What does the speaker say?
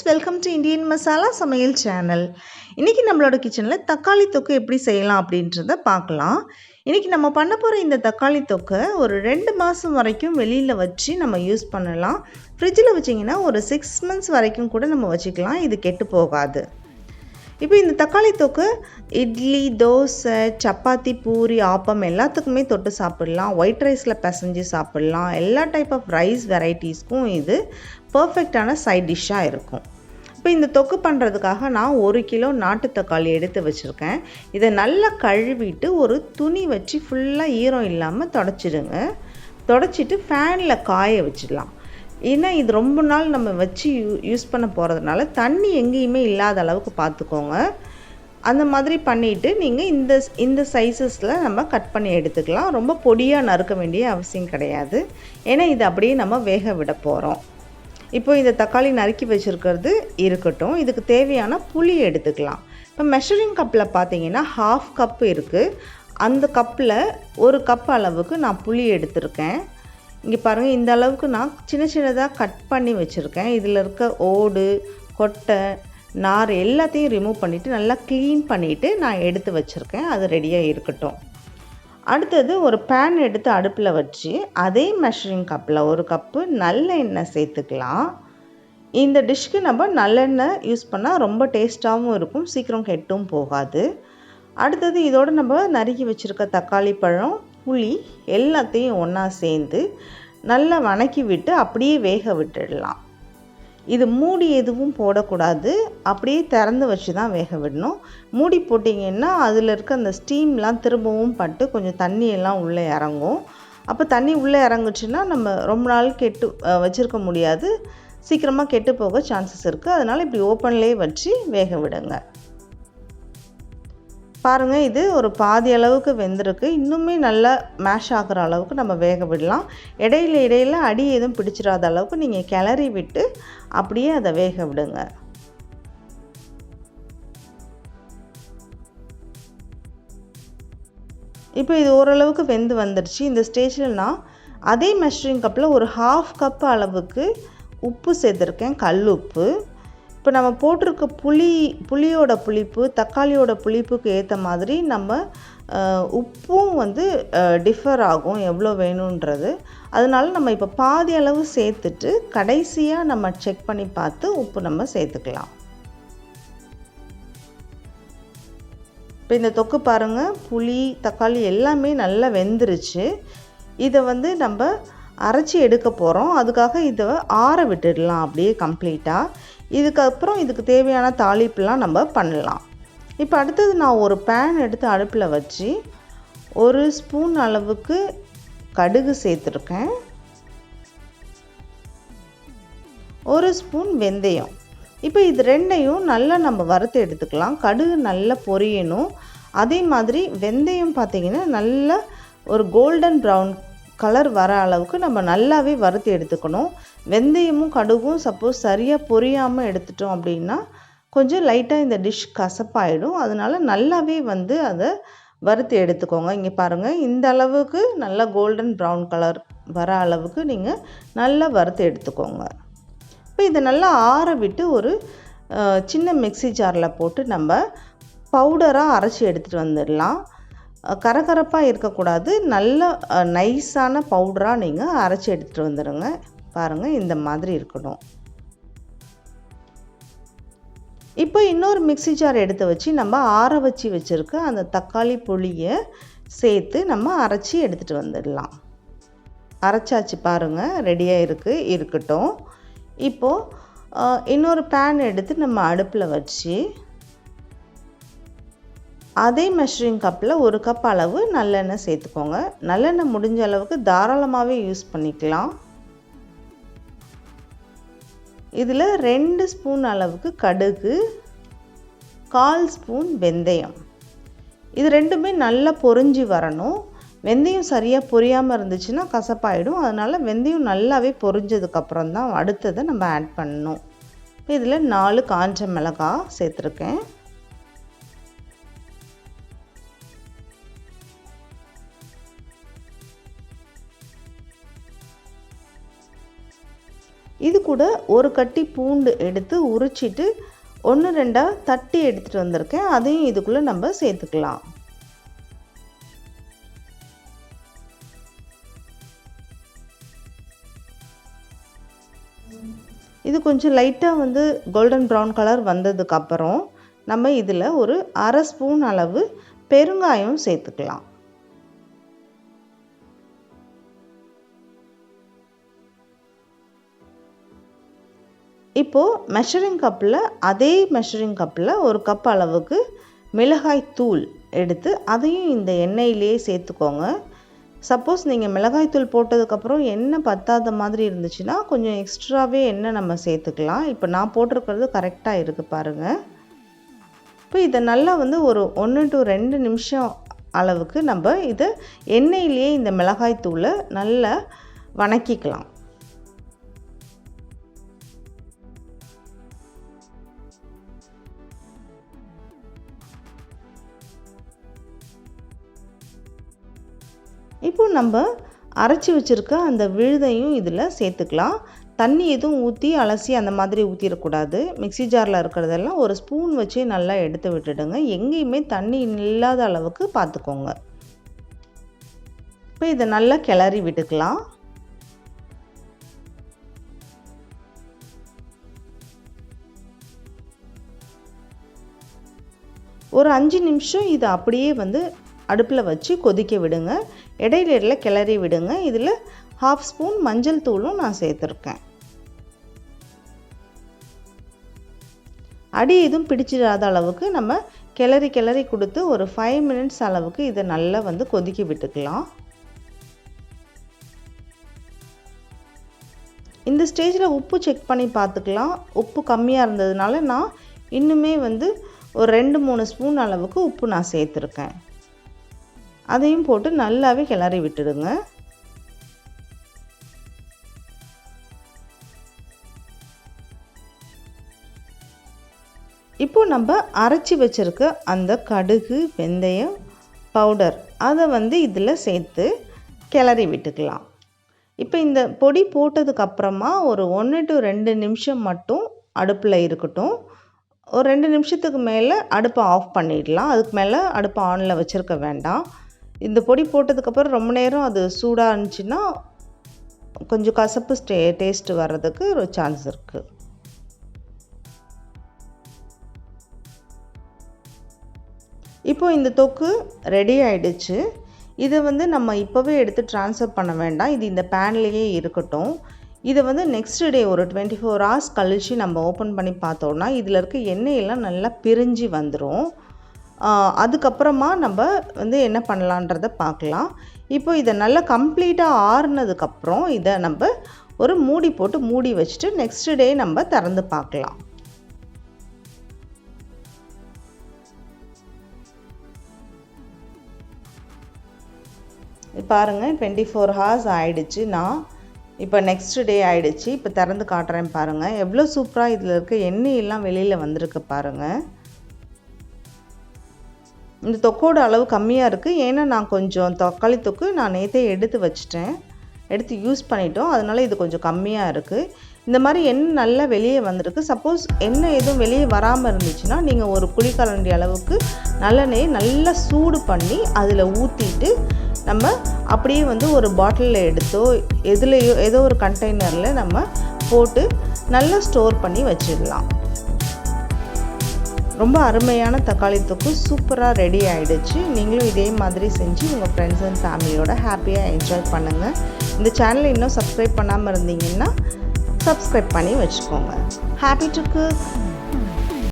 Friends, welcome to Indian masala சமையல் channel. இன்றைக்கி நம்மளோட கிச்சனில் தக்காளி தொக்கு எப்படி செய்யலாம் அப்படின்றத பார்க்கலாம். இன்றைக்கி நம்ம பண்ண போகிற இந்த தக்காளி தொக்கை ஒரு 2 மாதம் வரைக்கும் வெளியில் வச்சு நம்ம யூஸ் பண்ணலாம். ஃப்ரிட்ஜில் வச்சிங்கன்னா ஒரு 6 மந்த்ஸ் வரைக்கும் கூட நம்ம வச்சுக்கலாம், இது கெட்டு போகாது. இப்போ இந்த தக்காளி தொக்கு இட்லி, தோசை, சப்பாத்தி, பூரி, ஆப்பம் எல்லாத்துக்குமே தொட்டு சாப்பிட்லாம். ஒயிட் ரைஸில் பிசைஞ்சு சாப்பிட்லாம். எல்லா டைப் ஆஃப் ரைஸ் வெரைட்டிஸ்க்கும் இது பர்ஃபெக்டான சைட் டிஷ்ஷாக இருக்கும். இப்போ இந்த தொக்கு பண்ணுறதுக்காக நான் 1 கிலோ நாட்டு தக்காளி எடுத்து வச்சுருக்கேன். இதை நல்லா கழுவிட்டு ஒரு துணி வச்சு ஃபுல்லாக ஈரம் இல்லாமல் தொடச்சிட்டு ஃபேனில் காய வச்சிடலாம். ஏன்னா இது ரொம்ப நாள் நம்ம வச்சு யூஸ் பண்ண போகிறதுனால தண்ணி எங்கேயுமே இல்லாத அளவுக்கு பார்த்துக்கோங்க. அந்த மாதிரி பண்ணிவிட்டு நீங்கள் இந்த சைஸஸில் நம்ம கட் பண்ணி எடுத்துக்கலாம். ரொம்ப பொடியாக நறுக்க வேண்டிய அவசியம் கிடையாது, ஏன்னா இது அப்படியே நம்ம வேக விட போகிறோம். இப்போ இந்த தக்காளி நறுக்கி வச்சுருக்கிறது இருக்கட்டும். இதுக்கு தேவையான புளி எடுத்துக்கலாம். இப்போ மெஷரிங் கப்பில் பார்த்தீங்கன்னா 1/2 கப்பு இருக்குது. அந்த கப்பில் 1 கப் அளவுக்கு நான் புளி எடுத்திருக்கேன். இங்கே பாருங்கள், இந்த அளவுக்கு நான் சின்னதாக கட் பண்ணி வச்சுருக்கேன். இதில் இருக்க ஓடு, கொட்டை, நார் எல்லாத்தையும் ரிமூவ் பண்ணிவிட்டு நல்லா க்ளீன் பண்ணிவிட்டு நான் எடுத்து வச்சுருக்கேன். அது ரெடியாக இருக்கட்டும். அடுத்தது ஒரு பேன் எடுத்து அடுப்பில் வச்சு அதே மெஷரிங் கப்பில் 1 கப்பு நல்லெண்ணெய் சேர்த்துக்கலாம். இந்த டிஷ்க்கு நம்ம நல்லெண்ணெய் யூஸ் பண்ணால் ரொம்ப டேஸ்ட்டாகவும் இருக்கும், சீக்கிரம் கெட்டும் போகாது. அடுத்தது இதோடு நம்ம நறுக்கி வச்சுருக்க தக்காளி பழம், புளி எல்லாத்தையும் ஒன்றா சேர்ந்து நல்லா வணக்கி விட்டு அப்படியே வேக விட்டுடலாம். இது மூடி எதுவும் போடக்கூடாது, அப்படியே திறந்து வச்சு தான் வேக விடணும். மூடி போட்டிங்கன்னா அதில் இருக்க அந்த ஸ்டீம்லாம் திரும்பவும் பட்டு கொஞ்சம் தண்ணியெல்லாம் உள்ளே இறங்கும். அப்போ தண்ணி உள்ளே இறங்குச்சுன்னா நம்ம ரொம்ப நாள் வச்சுருக்க முடியாது, சீக்கிரமாக கெட்டு போக சான்சஸ் இருக்குது. அதனால் இப்படி ஓப்பன்லேயே வச்சு வேக விடுங்க. பாருங்கள், இது ஒரு பாதி அளவுக்கு வெந்திருக்கு. இன்னுமே நல்லா மேஷ் ஆகிற அளவுக்கு நம்ம வேக விடலாம். இடையில அடி எதுவும் பிடிச்சிடாத அளவுக்கு நீங்கள் கிளறி விட்டு அப்படியே அதை வேக விடுங்க. இப்போ இது ஓரளவுக்கு வெந்து வந்துடுச்சு. இந்த ஸ்டேஜில் நான் அதே மெஷரிங் கப்பில் ஒரு 1/2 கப் அளவுக்கு உப்பு சேர்த்துருக்கேன், கல் உப்பு. இப்போ நம்ம போட்டிருக்க புளியோட புளிப்பு, தக்காளியோட புளிப்புக்கு ஏற்ற மாதிரி நம்ம உப்பும் டிஃபர் ஆகும் எவ்வளோ வேணுன்றது. அதனால நம்ம இப்போ பாதி அளவு சேர்த்துட்டு கடைசியாக நம்ம செக் பண்ணி பார்த்து உப்பு நம்ம சேர்த்துக்கலாம். இப்போ இந்த தொக்கு பாருங்கள், புளி, தக்காளி எல்லாமே நல்லா வெந்துருச்சு. இதை நம்ம அரைச்சி எடுக்க போகிறோம். அதுக்காக இதை ஆற விட்டுடலாம் அப்படியே கம்ப்ளீட்டாக. இதுக்கப்புறம் இதுக்கு தேவையான தாளிப்புலாம் நம்ம பண்ணலாம். இப்போ அடுத்தது நான் ஒரு பேன் எடுத்து அடுப்பில் வச்சு 1 ஸ்பூன் அளவுக்கு கடுகு சேர்த்துருக்கேன், 1 ஸ்பூன் வெந்தயம். இப்போ இது ரெண்டையும் நல்லா நம்ம வறுத்து எடுத்துக்கலாம். கடுகு நல்லா பொரியணும். அதே மாதிரி வெந்தயம் பார்த்திங்கன்னா நல்லா ஒரு கோல்டன் ப்ரௌன் கலர் வர அளவுக்கு நம்ம நல்லாவே வறுத்து எடுத்துக்கணும். வெந்தயமும் கடுகும் சப்போஸ் சரியாக பொரியாமல் எடுத்துட்டோம் அப்படின்னா கொஞ்சம் லைட்டாக இந்த டிஷ் கசப்பாயிடும். அதனால் நல்லாவே அதை வறுத்து எடுத்துக்கோங்க. இங்கே பாருங்கள், இந்த அளவுக்கு நல்லா கோல்டன் ப்ரௌன் கலர் வர அளவுக்கு நீங்கள் நல்லா வறுத்து எடுத்துக்கோங்க. இப்போ இதை நல்லா ஆற விட்டு ஒரு சின்ன மிக்ஸி ஜாரில் போட்டு நம்ம பவுடராக அரைச்சி எடுத்துகிட்டு வந்துடலாம். கரகரப்பாக இருக்கக்கூடாது, நல்ல நைஸான பவுடராக நீங்கள் அரைச்சி எடுத்துகிட்டு வந்துடுங்க. பாருங்கள், இந்த மாதிரி இருக்கணும். இப்போ இன்னொரு மிக்ஸி ஜார் எடுத்து வச்சு நம்ம ஆற வச்சுருக்க அந்த தக்காளி புளியை சேர்த்து நம்ம அரைச்சி எடுத்துகிட்டு வந்துடலாம். அரைச்சாச்சு பாருங்கள், ரெடியாக இருக்கட்டும். இப்போது இன்னொரு பேன் எடுத்து நம்ம அடுப்பில் வச்சு அதே மெஷரிங் கப்பில் 1 கப் அளவு நல்லெண்ணெய் சேர்த்துக்கோங்க. நல்லெண்ணெய் முடிஞ்ச அளவுக்கு தாராளமாகவே யூஸ் பண்ணிக்கலாம். இதில் 2 ஸ்பூன் அளவுக்கு கடுகு, 1/4 ஸ்பூன் வெந்தயம். இது ரெண்டுமே நல்லா பொரிஞ்சு வரணும். வெந்தயம் சரியாக பொரியாமல் இருந்துச்சுன்னா கசப்பாயிடும். அதனால் வெந்தயம் நல்லாவே பொரிஞ்சதுக்கப்புறம் தான் அடுத்ததை நம்ம ஆட் பண்ணணும். இதில் 4 காஞ்ச மிளகாய் சேர்த்துருக்கேன். இது கூட ஒரு கட்டி பூண்டு எடுத்து உரிச்சிட்டு 1-2 தட்டி எடுத்துகிட்டு வந்திருக்கேன். அதையும் இதுக்குள்ளே நம்ம சேர்த்துக்கலாம். இது கொஞ்சம் லைட்டாக வந்து கோல்டன் ப்ரௌன் கலர் வந்ததுக்கப்புறம் நம்ம இதில் ஒரு 1/2 ஸ்பூன் அளவு பெருங்காயம் சேர்த்துக்கலாம். இப்போது மெஷரிங் கப்பில் அதே மெஷரிங் கப்பில் ஒரு கப் அளவுக்கு மிளகாய் தூள் எடுத்து அதையும் இந்த எண்ணெயிலே சேர்த்துக்கோங்க. சப்போஸ் நீங்கள் மிளகாய் தூள் போட்டதுக்கப்புறம் எண்ணெய் பத்தாத மாதிரி இருந்துச்சுன்னா கொஞ்சம் எக்ஸ்ட்ராவே எண்ணெய் நம்ம சேர்த்துக்கலாம். இப்போ நான் போட்டிருக்கிறது கரெக்டாக இருக்குது பாருங்கள். இப்போ இதை நல்லா வந்து ஒரு 1 to 2 நிமிஷம் அளவுக்கு நம்ம இதை எண்ணெயிலேயே இந்த மிளகாய் தூளை நல்லா வணக்கிக்கலாம். இப்போ நம்ம அரைச்சி வச்சுருக்க அந்த விழுதையும் இதில் சேர்த்துக்கலாம். தண்ணி எதுவும் ஊற்றி அலசி அந்த மாதிரி ஊற்றிடக்கூடாது. மிக்ஸி ஜாரில் இருக்கிறதெல்லாம் ஒரு ஸ்பூன் வச்சு நல்லா எடுத்து விட்டுடுங்க. எங்கேயுமே தண்ணி இல்லாத அளவுக்கு பார்த்துக்கோங்க. இப்போ இதை நல்லா கிளறி விட்டுக்கலாம். ஒரு 5 நிமிஷம் இதை அப்படியே வந்து அடுப்பில் வச்சு கொதிக்க விடுங்க. இடையில கிளறி விடுங்க. இதில் 1/2 ஸ்பூன் மஞ்சள் தூளும் நான் சேர்த்துருக்கேன். அடி எதுவும் பிடிச்சிடாத அளவுக்கு நம்ம கிளறி கொடுத்து ஒரு 5 மினிட்ஸ் அளவுக்கு இதை நல்லா வந்து கொதிக்க விட்டுக்கலாம். இந்த ஸ்டேஜில் உப்பு செக் பண்ணி பார்த்துக்கலாம். உப்பு கம்மியாக இருந்ததுனால நான் இன்னுமே வந்து ஒரு 2-3 ஸ்பூன் அளவுக்கு உப்பு நான் சேர்த்துருக்கேன். அதையும் போட்டு நல்லாவே கிளறி விட்டுடுங்க. இப்போ நம்ம அரைச்சி வச்சுருக்க அந்த கடுகு வெந்தயம் பவுடர் அதை வந்து இதில் சேர்த்து கிளறி விட்டுக்கலாம். இப்போ இந்த பொடி போட்டதுக்கப்புறமா ஒரு 1 to 2 நிமிஷம் மட்டும் அடுப்பில் இருக்கட்டும். ஒரு 2 நிமிஷத்துக்கு மேலே அடுப்பை ஆஃப் பண்ணிடலாம். அதுக்கு மேலே அடுப்பை ஆனில் வச்சுருக்க வேண்டாம். இந்த பொடி போட்டதுக்கப்புறம் ரொம்ப நேரம் அது சூடாக இருந்துச்சுன்னா கொஞ்சம் கசப்பு டேஸ்ட்டு வர்றதுக்கு ஒரு சான்ஸ் இருக்குது. இப்போது இந்த தொக்கு ரெடி ஆகிடுச்சு. இதை வந்து நம்ம இப்போவே எடுத்து ட்ரான்ஸ்ஃபர் பண்ண வேண்டாம். இது இந்த பேன்லேயே இருக்கட்டும். இதை வந்து நெக்ஸ்ட் டே ஒரு 24 hours கழித்து நம்ம ஓப்பன் பண்ணி பார்த்தோன்னா இதில் இருக்க எண்ணெயெல்லாம் நல்லா பிரிஞ்சு வந்துடும். அதுக்கப்புறமா நம்ம வந்து என்ன பண்ணலான்றதை பார்க்கலாம். இப்போ இதை நல்லா கம்ப்ளீட்டாக ஆறுனதுக்கப்புறம் இதை நம்ம ஒரு மூடி போட்டு மூடி வச்சுட்டு நெக்ஸ்ட் டே நம்ம திறந்து பார்க்கலாம். பாருங்கள் 24 hours ஆயிடுச்சு. நான் இப்போ நெக்ஸ்ட் டே ஆயிடுச்சு. இப்போ திறந்து காட்டுறேன் பாருங்கள். எவ்வளோ சூப்பராக இதில் இருக்க எண்ணெயெல்லாம் வெளியில் வந்திருக்கு பாருங்கள். இந்த தொக்கோட அளவு கம்மியாக இருக்குது. ஏன்னா நான் கொஞ்சம் தக்காளி தொக்கு நான் நேற்றே எடுத்து யூஸ் பண்ணிட்டோம். அதனால் இது கொஞ்சம் கம்மியாக இருக்குது. இந்த மாதிரி எண்ணெய் நல்லா வெளியே வந்திருக்கு. சப்போஸ் எண்ணெய் எதுவும் வெளியே வராமல் இருந்துச்சுன்னா நீங்கள் ஒரு குழிக்கரண்டி அளவுக்கு நல்லெண்ணெயை நல்லா சூடு பண்ணி அதில் ஊற்றிட்டு நம்ம அப்படியே வந்து ஒரு பாட்டிலில் எடுத்தோ எதுலேயோ ஏதோ ஒரு கண்டெய்னரில் நம்ம போட்டு நல்லா ஸ்டோர் பண்ணி வச்சிடலாம். ரொம்ப அருமையான தக்காளி தொக்கு சூப்பராக ரெடி ஆகிடுச்சு. நீங்களும் இதே மாதிரி செஞ்சு உங்கள் ஃப்ரெண்ட்ஸ் அண்ட் ஃபேமிலியோட ஹாப்பியாக என்ஜாய் பண்ணுங்கள். இந்த சேனலை இன்னும் சப்ஸ்கிரைப் பண்ணாமல் இருந்தீங்கன்னா சப்ஸ்கிரைப் பண்ணி வச்சுக்கோங்க. Happy to cook.